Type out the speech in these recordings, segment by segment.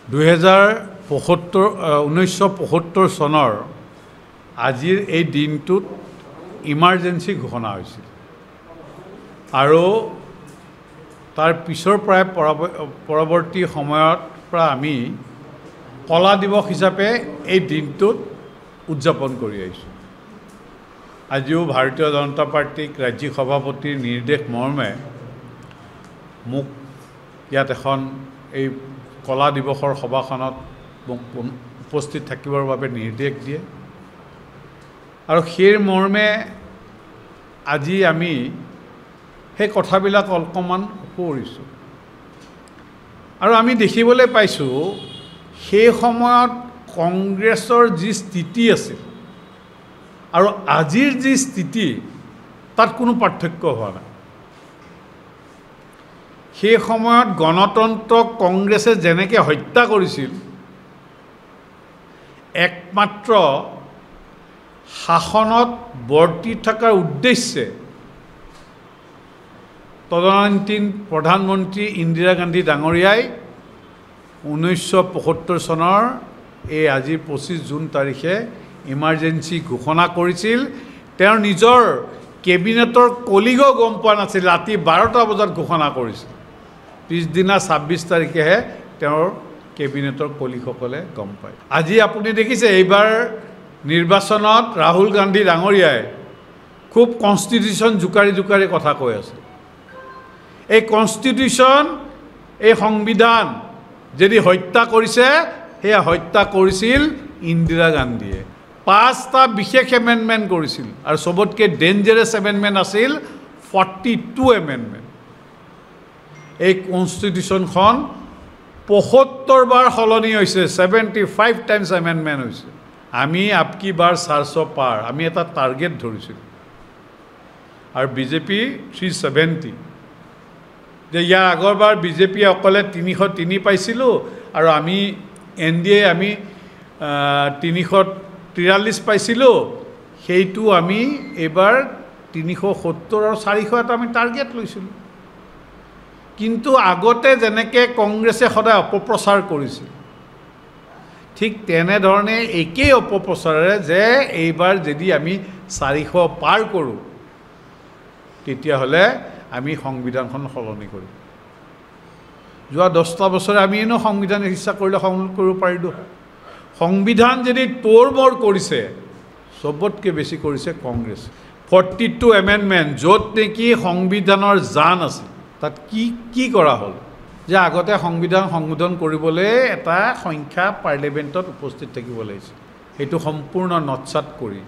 1975 চনৰ আজিৰ এই দিনটোত ইমাৰ্জেঞ্চি ঘোষণা হৈছিল আৰু তাৰ পিছৰ পৰাই পৰৱৰ্তী সময়ত পৰা আমি কলা দিৱস হিচাপে এই দিনটোত উদযাপন কৰি আহিছোঁ। আজিও ভাৰতীয় জনতা পাৰ্টিক ৰাজ্যিক সভাপতিৰ নিৰ্দেশ মৰ্মে মোক ইয়াত এখন এই কলা দিৱসৰ সভাখনত মোক উপস্থিত থাকিবৰ বাবে নিৰ্দেশ দিয়ে আৰু সেই মৰ্মে আজি আমি সেই কথাবিলাক অকণমান কৰিছোঁ আৰু আমি দেখিবলৈ পাইছোঁ সেই সময়ত কংগ্ৰেছৰ যি স্থিতি আছিল আৰু আজিৰ যি স্থিতি তাত কোনো পাৰ্থক্য হোৱা নাই। সেই সময়ত গণতন্ত্ৰক কংগ্ৰেছে যেনেকৈ হত্যা কৰিছিল, একমাত্ৰ শাসনত বৰ্তি থকাৰ উদ্দেশ্যে তদানীন্তন প্ৰধানমন্ত্ৰী ইন্দিৰা গান্ধী ডাঙৰীয়াই 1975 চনৰ এই আজিৰ 25 জুন তাৰিখে ইমাৰ্জেঞ্চি ঘোষণা কৰিছিল। তেওঁৰ নিজৰ কেবিনেটৰ কলিগো গম পোৱা নাছিল, ৰাতি 12টা বজাত ঘোষণা কৰিছিল। পিছদিনা 26 তাৰিখেহে তেওঁৰ কেবিনেটৰ কলিগসকলে গম পায়। আজি আপুনি দেখিছে এইবাৰ নিৰ্বাচনত ৰাহুল গান্ধী ডাঙৰীয়াই খুব কনষ্টিটিউশ্যন জোকাৰি জোকাৰি কথা কৈ আছে। এই কনষ্টিটিউশ্যন, এই সংবিধান যদি হত্যা কৰিছে, সেয়া হত্যা কৰিছিল ইন্দিৰা গান্ধীয়ে। 5টা বিশেষ এমেণ্ডমেণ্ট কৰিছিল আৰু চবতকৈ ডেঞ্জাৰাছ এমেণ্ডমেণ্ট আছিল 42 এমেণ্ডমেণ্ট। এই কনষ্টিটিউশ্যনখন 75 বাৰ সলনি হৈছে, 75 টাইমছ এমেণ্ডমেণ্ট হৈছে। আমি আপকি বাৰ 400 পাৰ, আমি এটা টাৰ্গেট ধৰিছিলোঁ আৰু বিজেপি 370, যে ইয়াৰ আগৰবাৰ বিজেপিয়ে অকলে 303 পাইছিলোঁ আৰু আমি NDA আমি 343 পাইছিলোঁ। সেইটো আমি এইবাৰ 370 আৰু 400 এটা আমি টাৰ্গেট লৈছিলোঁ। কিন্তু আগতে যেনেকৈ কংগ্ৰেছে সদায় অপপ্ৰচাৰ কৰিছিল, ঠিক তেনেধৰণে একেই অপপ্ৰচাৰেৰে যে এইবাৰ যদি আমি 400 পাৰ কৰোঁ তেতিয়াহ'লে আমি সংবিধানখন সলনি কৰিম। যোৱা 10টা বছৰে আমি এনেও সংবিধান ইচ্ছা কৰিলে সলনি কৰিব পাৰিলোঁ। সংবিধান যদি তোৰ মৰ কৰিছে, চবতকৈ বেছি কৰিছে কংগ্ৰেছ। 42 এমেণ্ডমেণ্ট, য'ত নেকি সংবিধানৰ জান আছিল, তাত কি কৰা হ'ল যে আগতে সংবিধান সংশোধন কৰিবলৈ এটা সংখ্যা পাৰ্লিয়ামেণ্টত উপস্থিত থাকিব লাগিছিল। সেইটো সম্পূৰ্ণ নৎসাত কৰি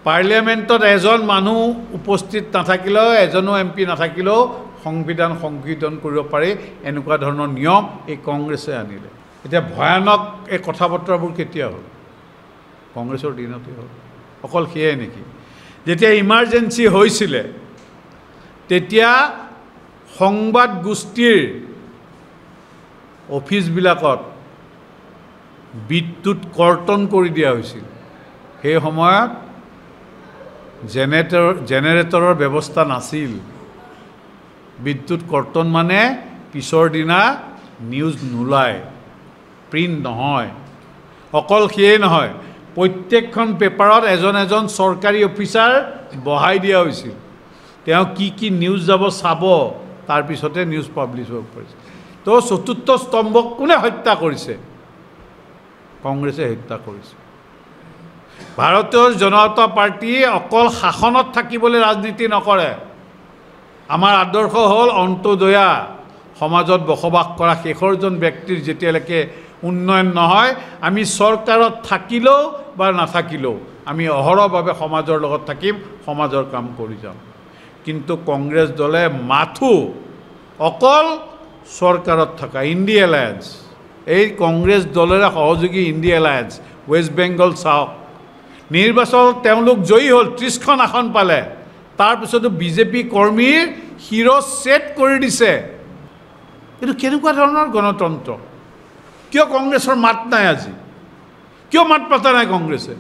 পাৰ্লিয়ামেণ্টত এজন মানুহ উপস্থিত নাথাকিলেও, এজনো MP নাথাকিলেও সংবিধান সংশোধন কৰিব পাৰি, এনেকুৱা ধৰণৰ নিয়ম এই কংগ্ৰেছে আনিলে। এতিয়া ভয়ানক এই কথা বতৰাবোৰ কেতিয়া হ'ল? কংগ্ৰেছৰ দিনতে হ'ল। অকল সেয়াই নেকি? যেতিয়া ইমাৰ্জেঞ্চি হৈছিলে তেতিয়া সংবাদ গোষ্ঠীৰ অফিচবিলাকত বিদ্যুৎ কৰ্তন কৰি দিয়া হৈছিল। সেই সময়ত জেনেৰেটৰৰ ব্যৱস্থা নাছিল। বিদ্যুৎ কৰ্তন মানে পিছৰ দিনা নিউজ নোলায়, প্ৰিণ্ট নহয়। অকল সেয়ে নহয়, প্ৰত্যেকখন পেপাৰত এজন এজন চৰকাৰী অফিচাৰ বহাই দিয়া হৈছিল। তেওঁ কি নিউজ যাব চাব, তাৰপিছতে নিউজ পাব্লিছ হ'ব পাৰিছে। তো চতুৰ্থ স্তম্ভক কোনে হত্যা কৰিছে? কংগ্ৰেছে হত্যা কৰিছে। ভাৰতীয় জনতা পাৰ্টীয়ে অকল শাসনত থাকিবলৈ ৰাজনীতি নকৰে। আমাৰ আদৰ্শ হ'ল অন্তোদয়া, সমাজত বসবাস কৰা শেষৰজন ব্যক্তিৰ যেতিয়ালৈকে উন্নয়ন নহয়, আমি চৰকাৰত থাকিলেও বা নাথাকিলেও আমি অহৰহভাৱে সমাজৰ লগত থাকিম, সমাজৰ কাম কৰি যাম। কিন্তু কংগ্ৰেছ দলে মাথো অকল চৰকাৰত থকা ইণ্ডিয়া এলায়েন্স, এই কংগ্ৰেছ দলেৰে সহযোগী ইণ্ডিয়া এলায়েন্স, ৱেষ্ট বেংগল চাওক, নিৰ্বাচনত তেওঁলোক জয়ী হ'ল, 30খন আসন পালে। তাৰপিছতো বিজেপি কৰ্মীৰ শিৰ ছেট কৰি দিছে। এইটো কেনেকুৱা ধৰণৰ গণতন্ত্ৰ? কিয় কংগ্ৰেছৰ মাত নাই আজি? কিয় মাত পতা নাই কংগ্ৰেছে?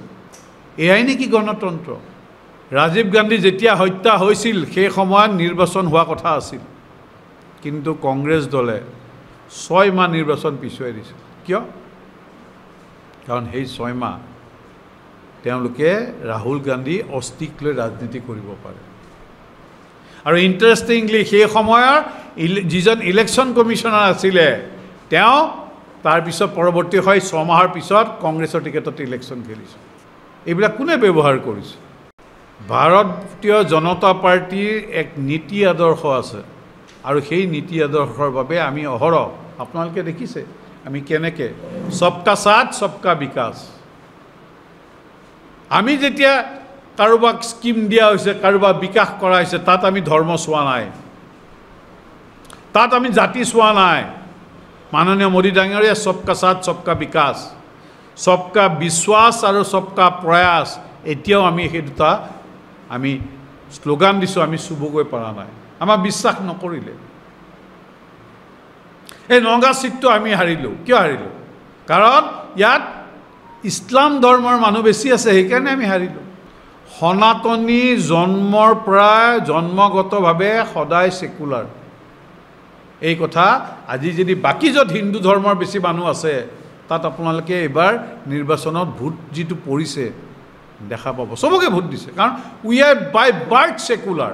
এয়াই নেকি গণতন্ত্ৰ? ৰাজীৱ গান্ধী যেতিয়া হত্যা হৈছিল সেই সময়ত নিৰ্বাচন হোৱা কথা আছিল, কিন্তু কংগ্ৰেছ দলে 6 মাহ নিৰ্বাচন পিছুৱাই দিছিল। কিয়? কাৰণ সেই 6 মাহ তেওঁলোকে ৰাহুল গান্ধী অস্থিক লৈ ৰাজনীতি কৰিব পাৰে। আৰু ইণ্টাৰেষ্টিংলি সেই সময়ৰ যিজন ইলেকশ্যন কমিশ্যনাৰ আছিলে তেওঁ তাৰপিছত পৰৱৰ্তী হয় 6 মাহৰ পিছত কংগ্ৰেছৰ টিকেটত ইলেকশ্যন খেলিছে। এইবিলাক কোনে ব্যৱহাৰ কৰিছে? ভাৰতীয় জনতা পাৰ্টীৰ এক নীতি আদৰ্শ আছে আৰু সেই নীতি আদৰ্শৰ বাবে আমি অহৰহ আপোনালোকে দেখিছে আমি কেনেকৈ সবকা সাথ সবকা বিকাশ। আমি যেতিয়া কাৰোবাক স্কিম দিয়া হৈছে, কাৰোবাক বিকাশ কৰা হৈছে, তাত আমি ধৰ্ম চোৱা নাই, তাত আমি জাতি চোৱা নাই। মাননীয় মোদী ডাঙৰীয়া সবকা সাথ সবকা বিকাশ, সবকা বিশ্বাস আৰু সবকা প্ৰয়াস, এতিয়াও আমি সেই দুটা আমি শ্লোগান দিছোঁ, আমি চুবগৈ পৰা নাই। আমাৰ বিশ্বাস নকৰিলে। এই নগা চিটটো আমি হাৰিলোঁ। কিয় হাৰিলোঁ? কাৰণ ইয়াত ইছলাম ধৰ্মৰ মানুহ বেছি আছে, সেইকাৰণে আমি হাৰিলোঁ। সনাতনী জন্মৰ পৰা জন্মগতভাৱে সদায় ছেকুলাৰ। এই কথা আজি যদি বাকী য'ত হিন্দু ধৰ্মৰ বেছি মানুহ আছে তাত আপোনালোকে এইবাৰ নিৰ্বাচনত ভোট যিটো পৰিছে দেখা পাব, চবকে ভোট দিছে। কাৰণ we are by birth secular.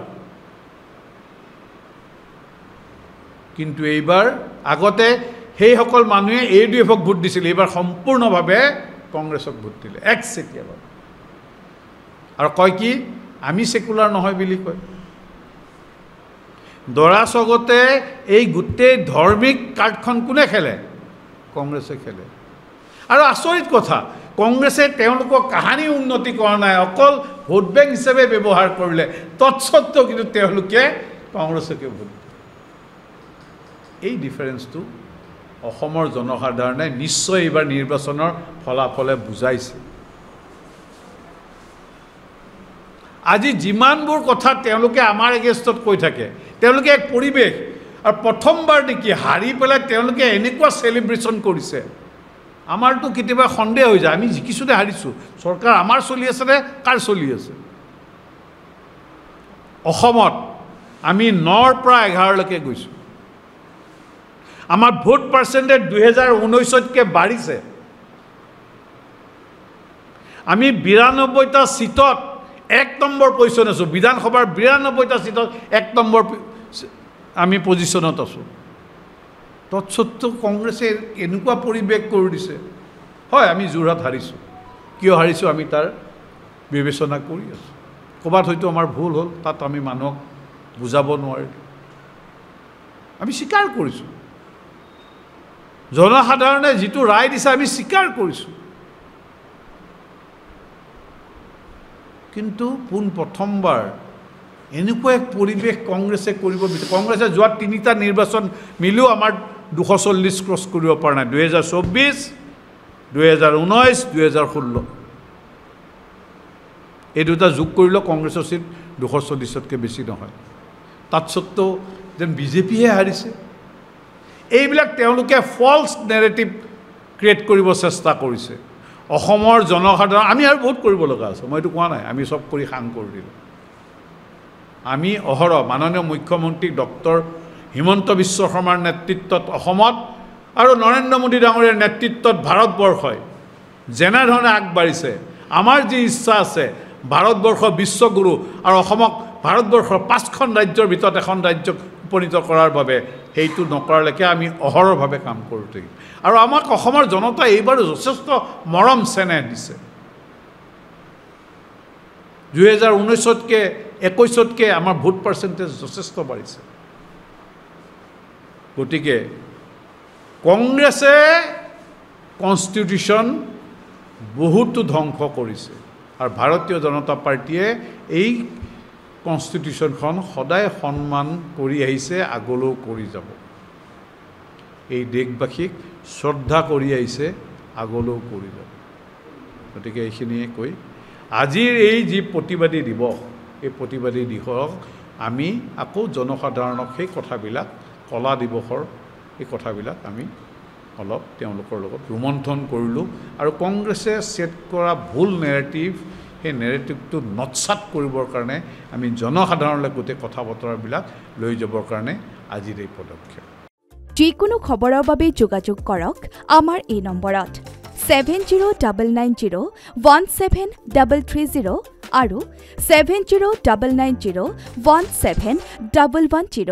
কিন্তু এইবাৰ আগতে সেইসকল মানুহে AUDF-ক ভোট দিছিল, এইবাৰ সম্পূৰ্ণভাৱে কংগ্ৰেছক ভোট দিলে একচেটিয়াভাৱে। আৰু কয় কি আমি ছেকুলাৰ নহয় বুলি কয়। দৰাচলতে এই গোটেই ধাৰ্মিক কাৰ্ডখন কোনে খেলে? কংগ্ৰেছে খেলে। আৰু আচৰিত কথা, কংগ্ৰেছে তেওঁলোকৰ কাহানি উন্নতি কৰা নাই, অকল ভোট বেংক হিচাপে ব্যৱহাৰ কৰিলে। তৎসত্ত্বেও কিন্তু তেওঁলোকে কংগ্ৰেছকে ভোট দিয়ে। এই ডিফাৰেঞ্চটো অসমৰ জনসাধাৰণে নিশ্চয় এইবাৰ নিৰ্বাচনৰ ফলাফলে বুজাইছে। আজি যিমানবোৰ কথা তেওঁলোকে আমাৰ এগেইনষ্টত কৈ থাকে, তেওঁলোকে এক পৰিৱেশ আৰু প্ৰথমবাৰ নেকি হাৰি পেলাই তেওঁলোকে এনেকুৱা চেলিব্ৰেশ্যন কৰিছে। আমাৰতো কেতিয়াবা সন্দেহ হৈ যায়, আমি জিকিছোঁনে হাৰিছোঁ? চৰকাৰ আমাৰ চলি আছেনে কাৰ চলি আছে? অসমত আমি 9ৰ পৰা 11লৈকে গৈছোঁ। আমাৰ ভোট পাৰ্চেণ্টেজ 2019তকৈ বাঢ়িছে। আমি 92টা চিটত 1 নম্বৰ পজিশ্যন আছোঁ। বিধানসভাৰ 92টা চিটত 1 নম্বৰ আমি পজিশ্যনত আছোঁ। তৎসত্ত্বেও কংগ্ৰেছে এনেকুৱা পৰিৱেশ কৰি দিছে। হয়, আমি যোৰহাট হাৰিছোঁ। কিয় হাৰিছোঁ আমি তাৰ বিবেচনা কৰি আছোঁ। ক'ৰবাত হয়তো আমাৰ ভুল হ'ল, তাত আমি মানুহক বুজাব নোৱাৰিলোঁ, আমি স্বীকাৰ কৰিছোঁ। জনসাধাৰণে যিটো ৰায় দিছে আমি স্বীকাৰ কৰিছোঁ। কিন্তু প্ৰথমবাৰ এনেকুৱা এক পৰিৱেশ কংগ্ৰেছে কৰিব বিচাৰে। কংগ্ৰেছে যোৱা 3টা নিৰ্বাচন মিলিও আমাৰ 240 ক্ৰছ কৰিব পৰা নাই। 2024, 2019, 2016 এই দুটা যোগ কৰিলেও কংগ্ৰেছৰ চিট 240তকৈ বেছি নহয়। তৎসত্ত্বেও যেন বিজেপিহে হাৰিছে। এইবিলাক তেওঁলোকে ফল্ছ নেৰেটিভ ক্ৰিয়েট কৰিব চেষ্টা কৰিছে। অসমৰ জনসাধাৰণ আমি আৰু বহুত কৰিব লগা আছে, মই এইটো কোৱা নাই আমি চব কৰি সাং কৰি দিলোঁ। আমি অহৰহ মাননীয় মুখ্যমন্ত্ৰী ডক্টৰ হিমন্ত বিশ্ব শৰ্মাৰ নেতৃত্বত অসমত আৰু নৰেন্দ্ৰ মোদী ডাঙৰীয়াৰ নেতৃত্বত ভাৰতবৰ্ষই যেনেধৰণে আগবাঢ়িছে, আমাৰ যি ইচ্ছা আছে ভাৰতবৰ্ষ বিশ্বগুৰু আৰু অসমক ভাৰতবৰ্ষৰ 5খন ৰাজ্যৰ ভিতৰত এখন ৰাজ্যক উপনীত কৰাৰ বাবে, সেইটো নকৰালৈকে আমি অহৰহভাৱে কাম কৰি থাকিম। আৰু আমাক অসমৰ জনতাই এইবাৰো যথেষ্ট মৰম চেনেহ দিছে। 2019তকৈ 21তকৈ আমাৰ ভোট পাৰ্চেণ্টেজ যথেষ্ট বাঢ়িছে। গতিকে কংগ্ৰেছে কনষ্টিটিউশ্যন বহুতো ধ্বংস কৰিছে আৰু ভাৰতীয় জনতা পাৰ্টীয়ে এই কনষ্টিটিউশ্যনখন সদায় সন্মান কৰি আহিছে, আগলৈও কৰি যাব। এই দেশবাসীক শ্ৰদ্ধা কৰি আহিছে, আগলৈও কৰি যাব। গতিকে এইখিনিয়ে কৈ আজিৰ এই যি প্ৰতিবাদী দিৱস, এই প্ৰতিবাদী দিৱসক আমি আকৌ জনসাধাৰণক সেই কথাবিলাক, কলা দিৱসৰ এই কথাবিলাক আমি অলপ তেওঁলোকৰ লগত ৰোমন্থন কৰিলোঁ। আৰু কংগ্ৰেছে ছেট কৰা ভুল নেৰেটিভ, সেই নেৰেটিভটো নৎসাত কৰিবৰ কাৰণে আমি জনসাধাৰণলৈ গোটেই কথা বতৰাবিলাক লৈ যাবৰ কাৰণে আজিৰ এই পদক্ষেপ। যিকোনো খবৰৰ বাবে যোগাযোগ কৰক আমাৰ এই নম্বৰত 7099017330 আৰু 7099017110